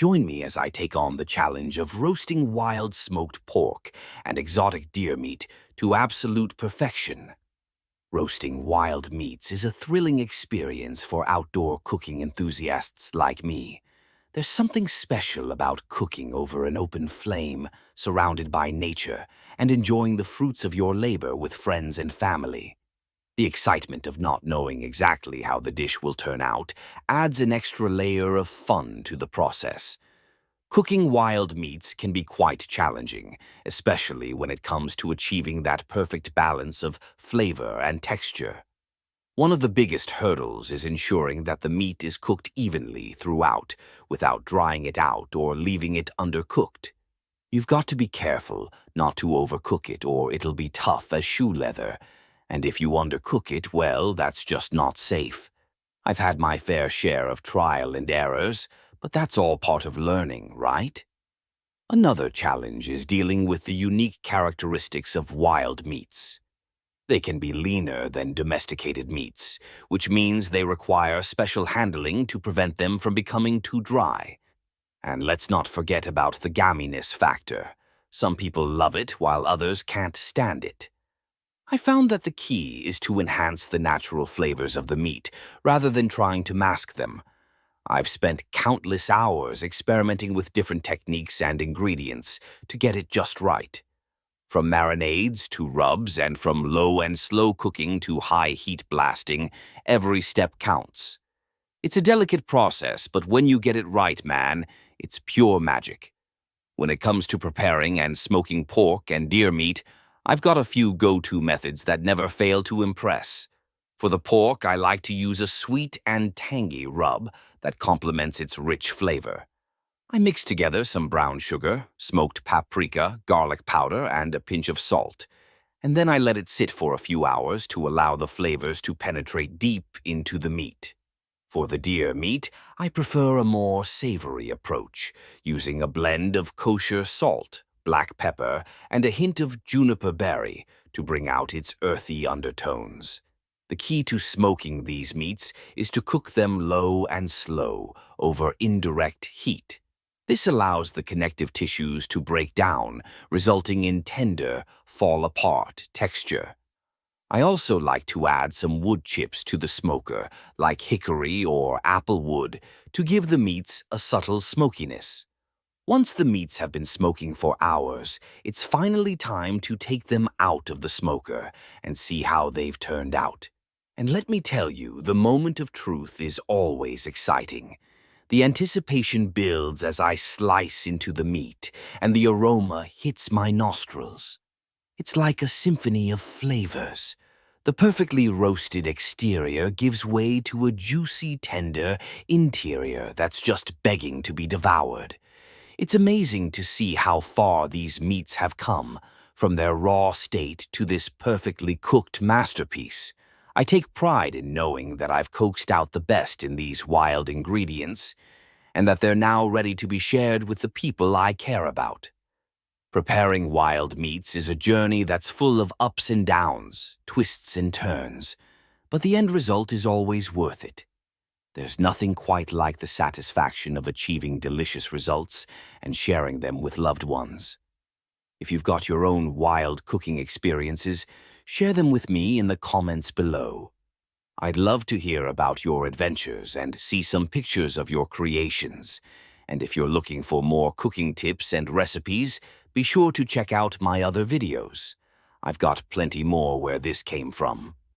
Join me as I take on the challenge of roasting wild smoked pork and exotic deer meat to absolute perfection. Roasting wild meats is a thrilling experience for outdoor cooking enthusiasts like me. There's something special about cooking over an open flame, surrounded by nature, and enjoying the fruits of your labor with friends and family. The excitement of not knowing exactly how the dish will turn out adds an extra layer of fun to the process. Cooking wild meats can be quite challenging, especially when it comes to achieving that perfect balance of flavor and texture. One of the biggest hurdles is ensuring that the meat is cooked evenly throughout, without drying it out or leaving it undercooked. You've got to be careful not to overcook it or it'll be tough as shoe leather. And if you undercook it, well, that's just not safe. I've had my fair share of trial and errors, but that's all part of learning, right? Another challenge is dealing with the unique characteristics of wild meats. They can be leaner than domesticated meats, which means they require special handling to prevent them from becoming too dry. And let's not forget about the gaminess factor. Some people love it while others can't stand it. I found that the key is to enhance the natural flavors of the meat rather than trying to mask them. I've spent countless hours experimenting with different techniques and ingredients to get it just right. From marinades to rubs and from low and slow cooking to high heat blasting, every step counts. It's a delicate process, but when you get it right, man, it's pure magic. When it comes to preparing and smoking pork and deer meat, I've got a few go-to methods that never fail to impress. For the pork, I like to use a sweet and tangy rub that complements its rich flavor. I mix together some brown sugar, smoked paprika, garlic powder, and a pinch of salt, and then I let it sit for a few hours to allow the flavors to penetrate deep into the meat. For the deer meat, I prefer a more savory approach, using a blend of kosher salt, black pepper, and a hint of juniper berry to bring out its earthy undertones. The key to smoking these meats is to cook them low and slow over indirect heat. This allows the connective tissues to break down, resulting in tender, fall-apart texture. I also like to add some wood chips to the smoker, like hickory or apple wood, to give the meats a subtle smokiness. Once the meats have been smoking for hours, it's finally time to take them out of the smoker and see how they've turned out. And let me tell you, the moment of truth is always exciting. The anticipation builds as I slice into the meat, and the aroma hits my nostrils. It's like a symphony of flavors. The perfectly roasted exterior gives way to a juicy, tender interior that's just begging to be devoured. It's amazing to see how far these meats have come, from their raw state to this perfectly cooked masterpiece. I take pride in knowing that I've coaxed out the best in these wild ingredients, and that they're now ready to be shared with the people I care about. Preparing wild meats is a journey that's full of ups and downs, twists and turns, but the end result is always worth it. There's nothing quite like the satisfaction of achieving delicious results and sharing them with loved ones. If you've got your own wild cooking experiences, share them with me in the comments below. I'd love to hear about your adventures and see some pictures of your creations. And if you're looking for more cooking tips and recipes, be sure to check out my other videos. I've got plenty more where this came from.